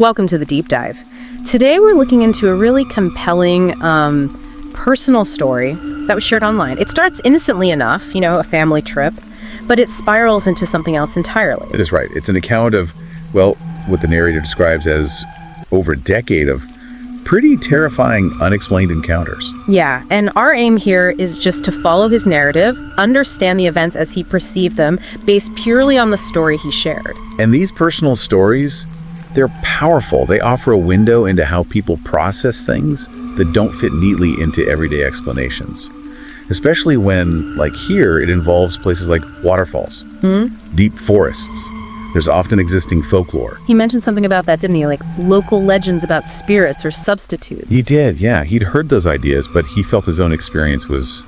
Welcome to the Deep Dive. Today we're looking into a really compelling personal story that was shared online. It starts innocently enough, a family trip, but it spirals into something else entirely. That is right. It's an account of, what the narrator describes as over a decade of pretty terrifying, unexplained encounters. Yeah, and our aim here is just to follow his narrative, understand the events as he perceived them, based purely on the story he shared. And these personal stories, they're powerful. They offer a window into how people process things that don't fit neatly into everyday explanations. Especially when, like here, it involves places like waterfalls, deep forests. There's often existing folklore. He mentioned something about that, didn't he? Like local legends about spirits or substitutes. He did, yeah. He'd heard those ideas, but he felt his own experience was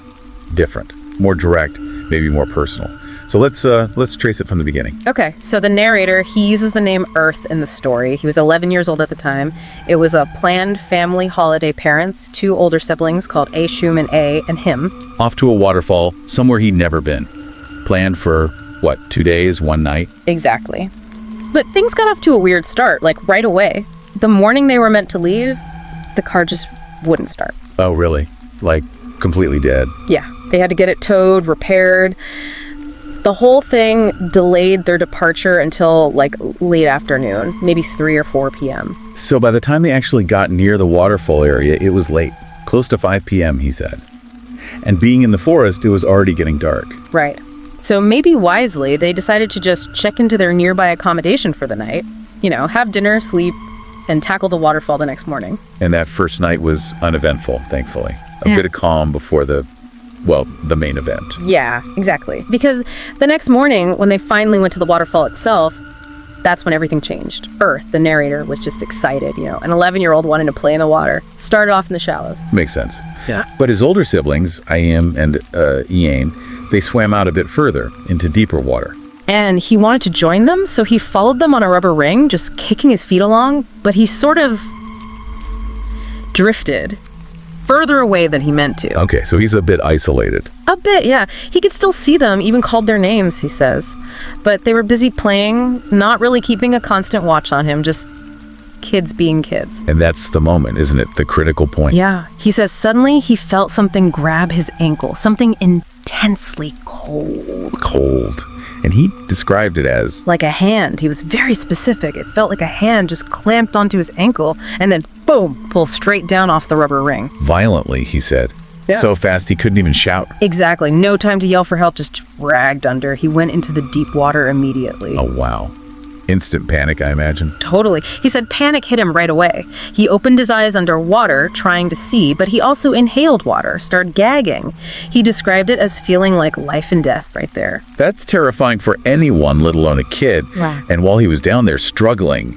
different, more direct, maybe more personal. So let's trace it from the beginning. Okay, so the narrator, he uses the name Earth in the story. He was 11 years old at the time. It was a planned family holiday. Parents, 2 older siblings called A. Shum and him. Off to a waterfall, somewhere he'd never been. Planned for, 2 days, 1 night? Exactly. But things got off to a weird start, like right away. The morning they were meant to leave, the car just wouldn't start. Oh, really? Like, completely dead? Yeah, they had to get it towed, repaired. The whole thing delayed their departure until late afternoon, maybe 3 or 4 p.m. So by the time they actually got near the waterfall area, it was late, close to 5 p.m., he said. And being in the forest, it was already getting dark. Right. So maybe wisely, they decided to just check into their nearby accommodation for the night, have dinner, sleep, and tackle the waterfall the next morning. And that first night was uneventful, thankfully. A bit of calm before the main event. Yeah, exactly. Because the next morning, when they finally went to the waterfall itself, that's when everything changed. Earth, the narrator, was just excited, an 11-year-old wanting to play in the water. Started off in the shallows. Makes sense. Yeah. But his older siblings, Iam and Ian, they swam out a bit further into deeper water. And he wanted to join them, so he followed them on a rubber ring, just kicking his feet along, but he sort of drifted further away than he meant to. Okay, so he's a bit isolated. A bit, yeah. He could still see them, even called their names, he says. But they were busy playing, not really keeping a constant watch on him, just kids being kids. And that's the moment, isn't it? The critical point. Yeah. He says suddenly he felt something grab his ankle, something intensely cold. Cold. And he described it as... like a hand. He was very specific. It felt like a hand just clamped onto his ankle and then, boom, pulled straight down off the rubber ring. Violently, he said. Yeah. So fast he couldn't even shout. Exactly. No time to yell for help, just dragged under. He went into the deep water immediately. Oh, wow. Instant panic, I imagine. Totally. He said panic hit him right away. He opened his eyes underwater, trying to see, but he also inhaled water, started gagging. He described it as feeling like life and death right there. That's terrifying for anyone, let alone a kid. Wow. And while he was down there struggling,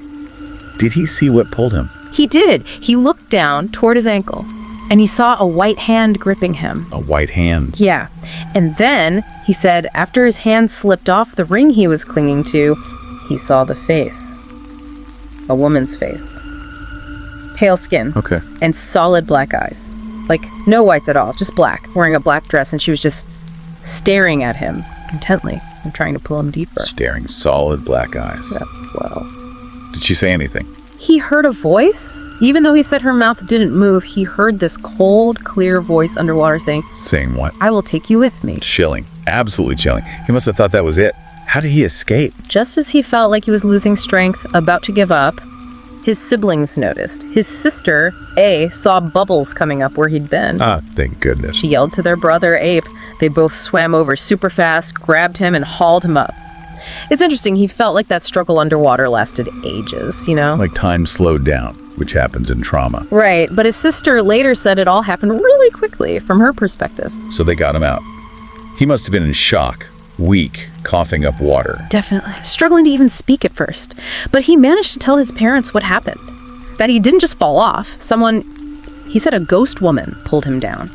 did he see what pulled him? He did. He looked down toward his ankle, and he saw a white hand gripping him. A white hand? Yeah. And then, he said, after his hand slipped off the ring he was clinging to, he saw the face. A woman's face. Pale skin. Okay. And solid black eyes. Like, no whites at all, just black. Wearing a black dress, and she was just staring at him intently and trying to pull him deeper. Staring, solid black eyes. Yeah, well. Did she say anything? He heard a voice. Even though he said her mouth didn't move, he heard this cold, clear voice underwater saying... Saying what? I will take you with me. Chilling. Absolutely chilling. He must have thought that was it. How did he escape? Just as he felt like he was losing strength, about to give up, his siblings noticed. His sister, A, saw bubbles coming up where he'd been. Ah, thank goodness. She yelled to their brother, Ape. They both swam over super fast, grabbed him, and hauled him up. It's interesting, he felt like that struggle underwater lasted ages, Like time slowed down, which happens in trauma. Right, but his sister later said it all happened really quickly from her perspective. So they got him out. He must have been in shock. Weak, coughing up water. Definitely. Struggling to even speak at first. But he managed to tell his parents what happened. That he didn't just fall off. He said a ghost woman pulled him down.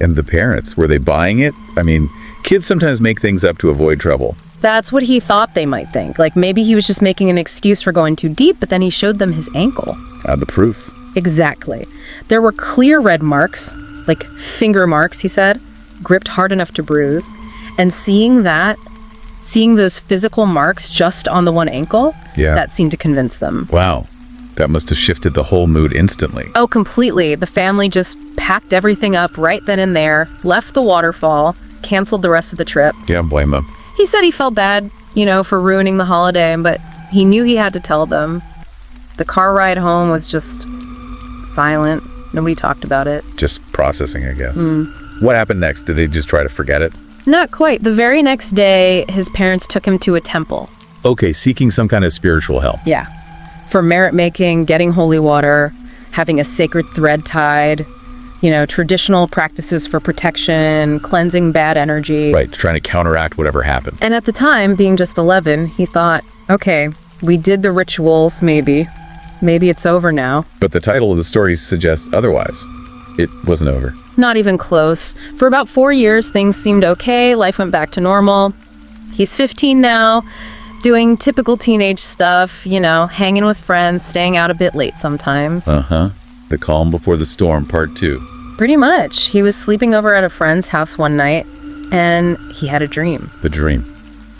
And the parents, were they buying it? I mean, kids sometimes make things up to avoid trouble. That's what he thought they might think. Like maybe he was just making an excuse for going too deep, but then he showed them his ankle. The proof. Exactly. There were clear red marks, like finger marks, he said, gripped hard enough to bruise. And seeing those physical marks just on the one ankle, that seemed to convince them. Wow. That must have shifted the whole mood instantly. Oh, completely. The family just packed everything up right then and there, left the waterfall, canceled the rest of the trip. Yeah, blame him. He said he felt bad, for ruining the holiday, but he knew he had to tell them. The car ride home was just silent. Nobody talked about it. Just processing, I guess. What happened next? Did they just try to forget it? Not quite. The very next day, his parents took him to a temple. Okay, seeking some kind of spiritual help. Yeah. For merit making, getting holy water, having a sacred thread tied, traditional practices for protection, cleansing bad energy. Right, trying to counteract whatever happened. And at the time, being just 11, he thought, okay, we did the rituals, maybe. Maybe it's over now. But the title of the story suggests otherwise. It wasn't over. Not even close. For about 4 years, things seemed okay. Life went back to normal. He's 15 now, doing typical teenage stuff, hanging with friends, staying out a bit late sometimes. The calm before the storm, part 2. Pretty much. He was sleeping over at a friend's house one night, and he had a dream. The dream.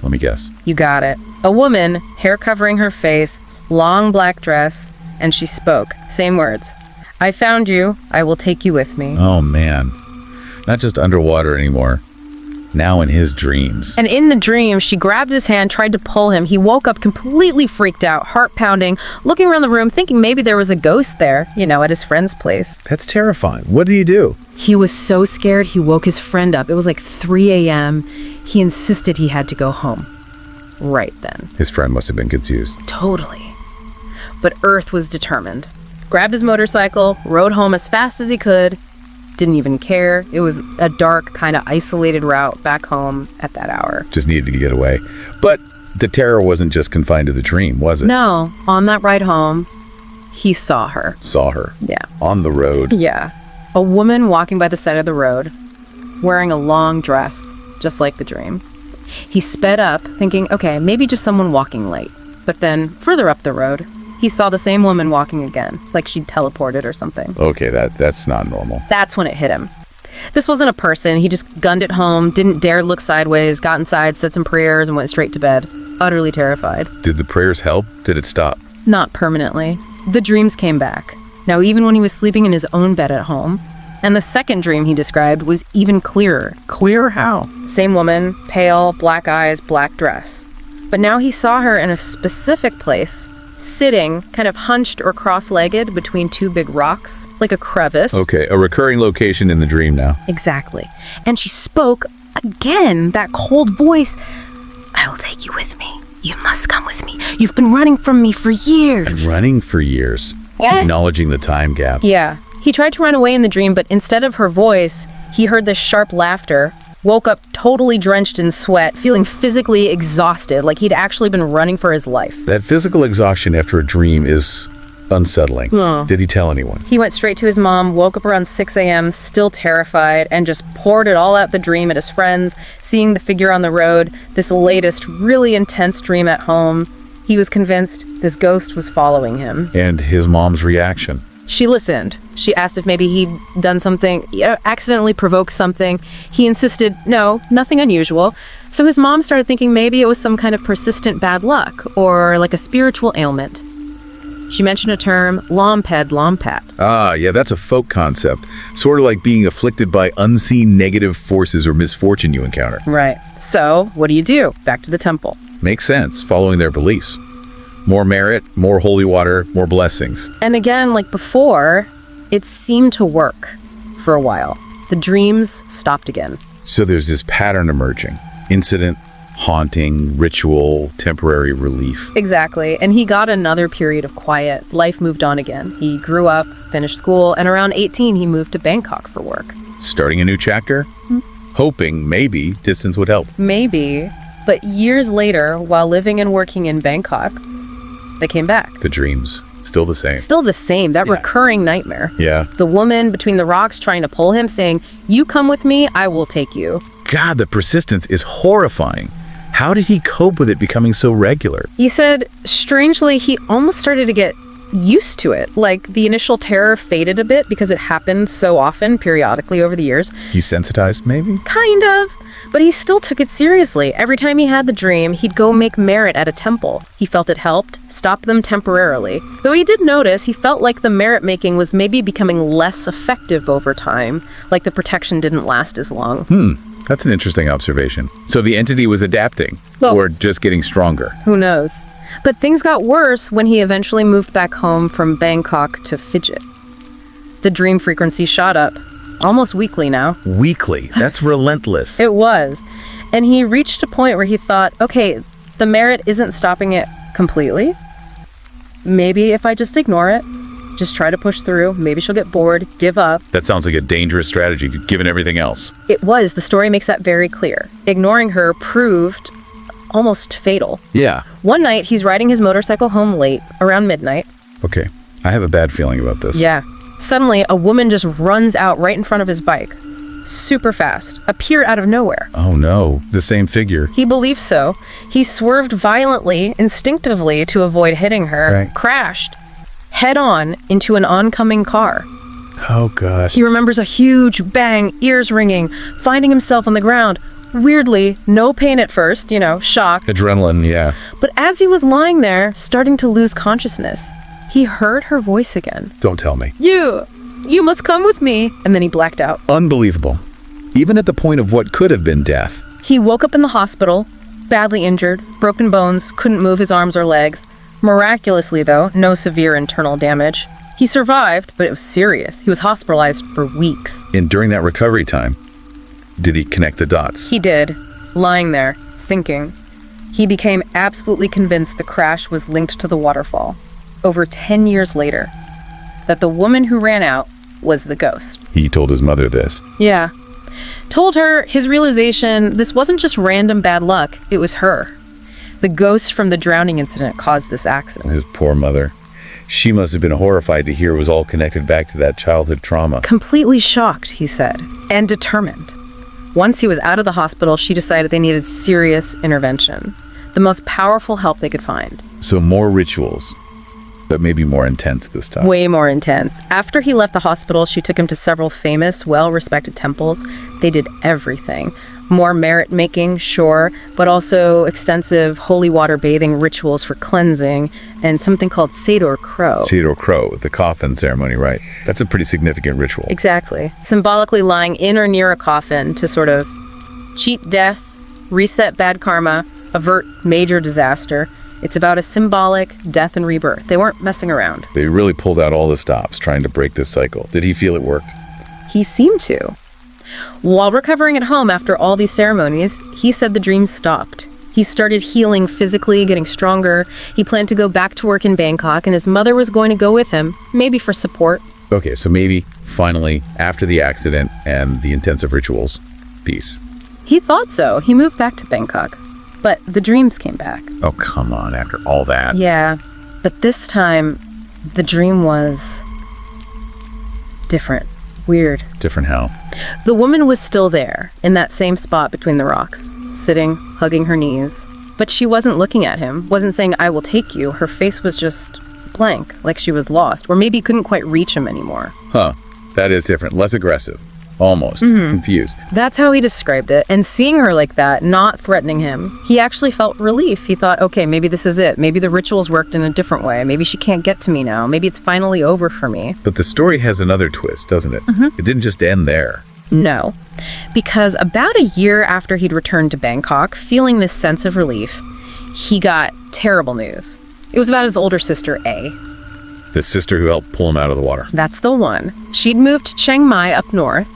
Let me guess. You got it. A woman, hair covering her face, long black dress, and she spoke. Same words. I found you. I will take you with me. Oh, man. Not just underwater anymore. Now in his dreams. And in the dream, she grabbed his hand, tried to pull him. He woke up completely freaked out, heart pounding, looking around the room, thinking maybe there was a ghost there, at his friend's place. That's terrifying. What did he do? He was so scared, he woke his friend up. It was like 3 a.m. He insisted he had to go home. Right then. His friend must have been confused. Totally. But Earth was determined. Grabbed his motorcycle, rode home as fast as he could. Didn't even care. It was a dark, kind of isolated route back home at that hour. Just needed to get away. But the terror wasn't just confined to the dream, was it? No. On that ride home, he saw her. Saw her. Yeah. On the road. Yeah. A woman walking by the side of the road, wearing a long dress, just like the dream. He sped up, thinking, okay, maybe just someone walking late. But then, further up the road, he saw the same woman walking again, like she'd teleported or something. Okay, that's not normal. That's when it hit him. This wasn't a person. He just gunned it home, didn't dare look sideways, got inside, said some prayers, and went straight to bed, utterly terrified. Did the prayers help? Did it stop? Not permanently. The dreams came back. Now, even when he was sleeping in his own bed at home. And the second dream he described was even clearer. Clear how? Same woman, pale, black eyes, black dress. But now he saw her in a specific place, sitting, kind of hunched or cross-legged between two big rocks, like a crevice. Okay, a recurring location in the dream now. Exactly. And she spoke again, that cold voice. I will take you with me. You must come with me. You've been running from me for years. And running for years. Acknowledging the time gap. Yeah. He tried to run away in the dream, but instead of her voice, he heard this sharp laughter, woke up totally drenched in sweat, feeling physically exhausted, like he'd actually been running for his life. That physical exhaustion after a dream is unsettling. Did he tell anyone? He went straight to his mom, woke up around 6 a.m., still terrified, and just poured it all out the dream at his friends, seeing the figure on the road, this latest, really intense dream at home. He was convinced this ghost was following him. And his mom's reaction? She listened. She asked if maybe he'd done something, accidentally provoked something. He insisted, no, nothing unusual. So his mom started thinking maybe it was some kind of persistent bad luck or like a spiritual ailment. She mentioned a term, lomped lompat. Ah, yeah, that's a folk concept. Sort of like being afflicted by unseen negative forces or misfortune you encounter. Right. So, what do? Back to the temple. Makes sense, following their beliefs. More merit, more holy water, more blessings. And again, like before, it seemed to work for a while. The dreams stopped again. So there's this pattern emerging. Incident, haunting, ritual, temporary relief. Exactly. And he got another period of quiet. Life moved on again. He grew up, finished school, and around 18, he moved to Bangkok for work. Starting a new chapter? Hoping, maybe, distance would help. Maybe. But years later, while living and working in Bangkok, they came back. The dreams, still the same. Still the same, that recurring nightmare. Yeah. The woman between the rocks trying to pull him, saying, you come with me, I will take you. God, the persistence is horrifying. How did he cope with it becoming so regular? He said, strangely, he almost started to get used to it. Like, the initial terror faded a bit because it happened so often, periodically over the years. Desensitized, maybe? Kind of. But he still took it seriously. Every time he had the dream, he'd go make merit at a temple. He felt it helped, stopped them temporarily. Though he did notice, he felt like the merit making was maybe becoming less effective over time, like the protection didn't last as long. That's an interesting observation. So the entity was adapting, Well- or just getting stronger. Who knows? But things got worse when he eventually moved back home from Bangkok to Fidget. The dream frequency shot up, almost weekly now. Weekly. That's relentless. It was. And he reached a point where he thought, okay, the merit isn't stopping it completely. Maybe if I just ignore it, just try to push through, maybe she'll get bored, give up. That sounds like a dangerous strategy, given everything else. It was. The story makes that very clear. Ignoring her proved almost fatal. Yeah. One night, he's riding his motorcycle home late, around midnight. Okay. I have a bad feeling about this. Yeah. Suddenly, a woman just runs out right in front of his bike. Super fast. Appeared out of nowhere. Oh no. The same figure. He believes so. He swerved violently, instinctively, to avoid hitting her. Right. Crashed head-on into an oncoming car. Oh gosh. He remembers a huge bang, ears ringing, finding himself on the ground. Weirdly, no pain at first, shock. Adrenaline, yeah. But as he was lying there, starting to lose consciousness, he heard her voice again. Don't tell me. You must come with me. And then he blacked out. Unbelievable. Even at the point of what could have been death. He woke up in the hospital, badly injured, broken bones, couldn't move his arms or legs. Miraculously, though, no severe internal damage. He survived, but it was serious. He was hospitalized for weeks. And during that recovery time, did he connect the dots? He did, lying there, thinking. He became absolutely convinced the crash was linked to the waterfall. Over 10 years later, that the woman who ran out was the ghost. He told his mother this. Yeah. Told her his realization this wasn't just random bad luck, it was her. The ghost from the drowning incident caused this accident. His poor mother. She must have been horrified to hear it was all connected back to that childhood trauma. Completely shocked, he said, and determined. Once he was out of the hospital, she decided they needed serious intervention. The most powerful help they could find. So more rituals, but maybe more intense this time. Way more intense. After he left the hospital, she took him to several famous, well-respected temples. They did everything. More merit-making, sure, but also extensive holy water bathing rituals for cleansing and something called Sador Crow. Sador Crow, the coffin ceremony, right? That's a pretty significant ritual. Exactly. Symbolically lying in or near a coffin to sort of cheat death, reset bad karma, avert major disaster. It's about a symbolic death and rebirth. They weren't messing around. They really pulled out all the stops trying to break this cycle. Did he feel it worked? He seemed to. While recovering at home after all these ceremonies, he said the dreams stopped. He started healing physically, getting stronger. He planned to go back to work in Bangkok, and his mother was going to go with him, maybe for support. Okay, so maybe, finally, after the accident and the intensive rituals, peace. He thought so. He moved back to Bangkok. But the dreams came back. Oh, come on, after all that. Yeah, but this time, the dream was different. Weird. Different how? The woman was still there, in that same spot between the rocks, sitting, hugging her knees. But she wasn't looking at him, wasn't saying, "I will take you." Her face was just blank, like she was lost, or maybe couldn't quite reach him anymore. Huh. That is different. Less aggressive. Almost. Confused. That's how he described it. And seeing her like that, not threatening him, he actually felt relief. He thought, okay, maybe this is it. Maybe the rituals worked in a different way. Maybe she can't get to me now. Maybe it's finally over for me. But the story has another twist, doesn't it? It didn't just end there. No, because about a year after he'd returned to Bangkok, feeling this sense of relief, he got terrible news. It was about his older sister, A. The sister who helped pull him out of the water. That's the one. She'd moved to Chiang Mai up north,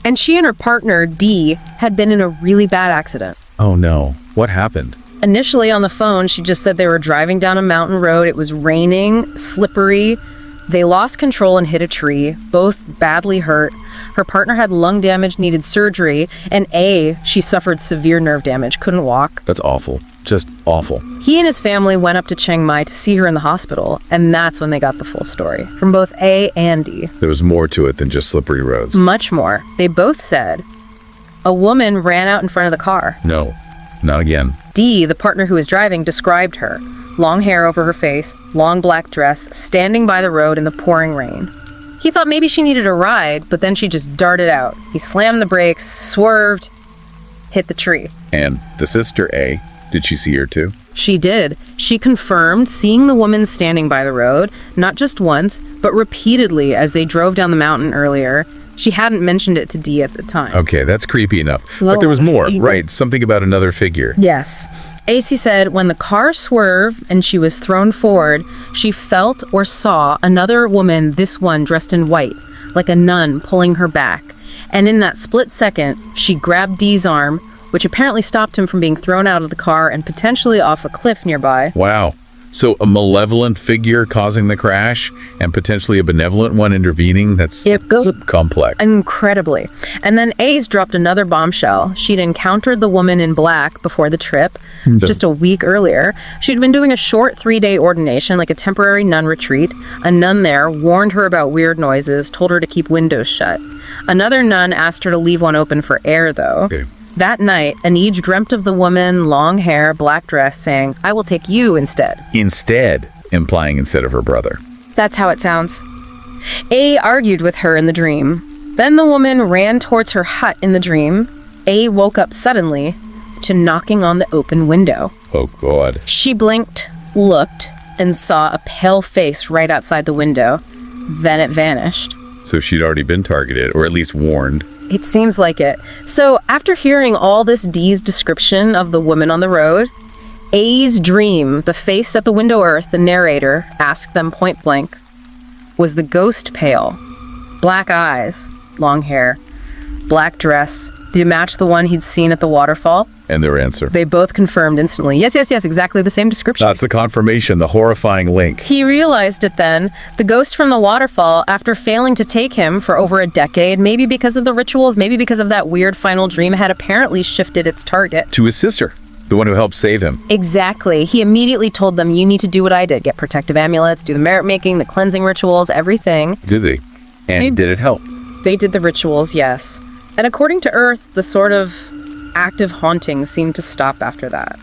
and she and her partner, D, had been in a really bad accident. Oh no. What happened? Initially on the phone, she just said they were driving down a mountain road. It was raining, slippery. They lost control and hit a tree, both badly hurt. Her partner had lung damage, needed surgery, and she suffered severe nerve damage, couldn't walk. That's awful. Just awful. He and his family went up to Chiang Mai to see her in the hospital, and that's when they got the full story, from both A and D. There was more to it than just slippery roads. Much more. They both said a woman ran out in front of the car. No, not again. D, the partner who was driving, described her. long hair over her face, long black dress, standing by the road in the pouring rain. He thought maybe she needed a ride, but then she just darted out. He slammed the brakes, swerved, hit the tree. And the sister A, did she see her too? She did. She confirmed seeing the woman standing by the road, not just once, but repeatedly as they drove down the mountain earlier. She hadn't mentioned it to Dee at the time. Okay, that's creepy enough. But there was more, right? Something about another figure. Yes. AC said when the car swerved and she was thrown forward, she felt or saw another woman, this one dressed in white, like a nun pulling her back. And in that split second, she grabbed Dee's arm, which apparently stopped him from being thrown out of the car and potentially off a cliff nearby. Wow. So a malevolent figure causing the crash and potentially a benevolent one intervening? That's complex. Incredibly. And then A's dropped another bombshell. She'd encountered the woman in black before the trip, just a week earlier. She'd been doing a short 3-day ordination, like a temporary nun retreat. A nun there warned her about weird noises, told her to keep windows shut. Another nun asked her to leave one open for air, though. Okay. That night, Aneej dreamt of the woman, long hair, black dress, saying, "I will take you instead." Instead, implying instead of her brother. That's how it sounds. A argued with her in the dream. Then the woman ran towards her hut in the dream. A woke up suddenly to knocking on the open window. Oh, God. She blinked, looked, and saw a pale face right outside the window. Then it vanished. So she'd already been targeted, or at least warned. It seems like it. So after hearing all this, Dee's description of the woman on the road, A's dream, the face at the window earth, the narrator asked them point blank, was the ghost pale? Black eyes, long hair, black dress. Did it match the one he'd seen at the waterfall? And their answer. They both confirmed instantly. Yes, exactly the same description. That's the confirmation, the horrifying link. He realized it then. The ghost from the waterfall, after failing to take him for over a decade, maybe because of the rituals, maybe because of that weird final dream, had apparently shifted its target. To his sister, the one who helped save him. Exactly. He immediately told them, you need to do what I did. Get protective amulets, do the merit making, the cleansing rituals, everything. Did they? And did it help? They did the rituals, yes. And according to Earth, the sort of active haunting seemed to stop after that.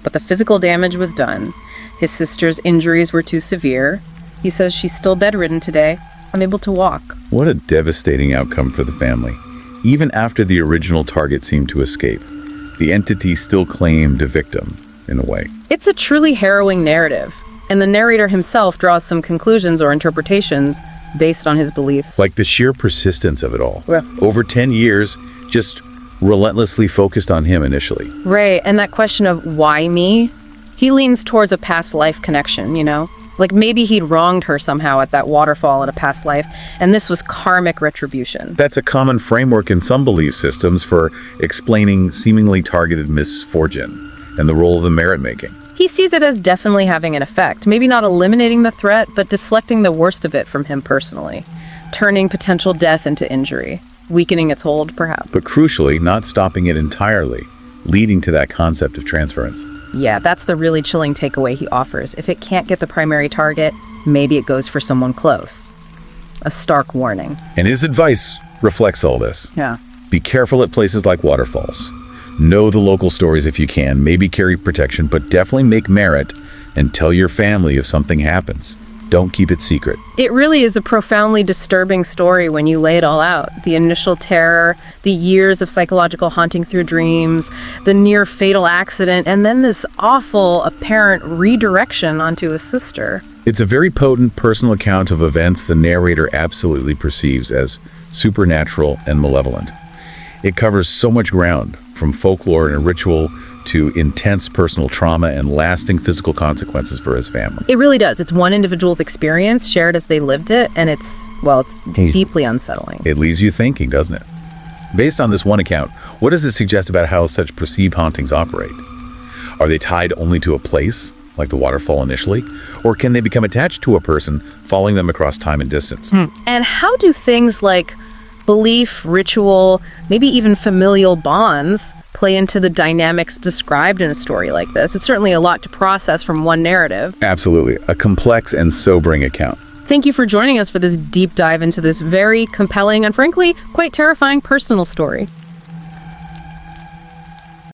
But the physical damage was done. His sister's injuries were too severe. He says she's still bedridden today, unable to walk. What a devastating outcome for the family. Even after the original target seemed to escape, the entity still claimed a victim, in a way. It's a truly harrowing narrative, and the narrator himself draws some conclusions or interpretations based on his beliefs. Like the sheer persistence of it all. Yeah. Over 10 years, just relentlessly focused on him initially. Right, and that question of why me? He leans towards a past life connection, you know? Like maybe he'd wronged her somehow at that waterfall in a past life, and this was karmic retribution. That's a common framework in some belief systems for explaining seemingly targeted misfortune and the role of the merit making. He sees it as definitely having an effect, maybe not eliminating the threat, but deflecting the worst of it from him personally, turning potential death into injury, weakening its hold, perhaps. But crucially, not stopping it entirely, leading to that concept of transference. Yeah, that's the really chilling takeaway he offers. If it can't get the primary target, maybe it goes for someone close. A stark warning. And his advice reflects all this. Yeah. Be careful at places like waterfalls. Know the local stories if you can, maybe carry protection, but definitely make merit and tell your family if something happens. Don't keep it secret. It really is a profoundly disturbing story when you lay it all out. The initial terror, the years of psychological haunting through dreams, the near fatal accident, and then this awful apparent redirection onto his sister. It's a very potent personal account of events the narrator absolutely perceives as supernatural and malevolent. It covers so much ground, from folklore and ritual to intense personal trauma and lasting physical consequences for his family. It really does. It's one individual's experience shared as they lived it, and it's deeply unsettling. It leaves you thinking, doesn't it? Based on this one account, what does it suggest about how such perceived hauntings operate? Are they tied only to a place, like the waterfall initially, or can they become attached to a person, following them across time and distance? And how do things like belief, ritual, maybe even familial bonds play into the dynamics described in a story like this? It's certainly a lot to process from one narrative. Absolutely. A complex and sobering account. Thank you for joining us for this deep dive into this very compelling and frankly quite terrifying personal story.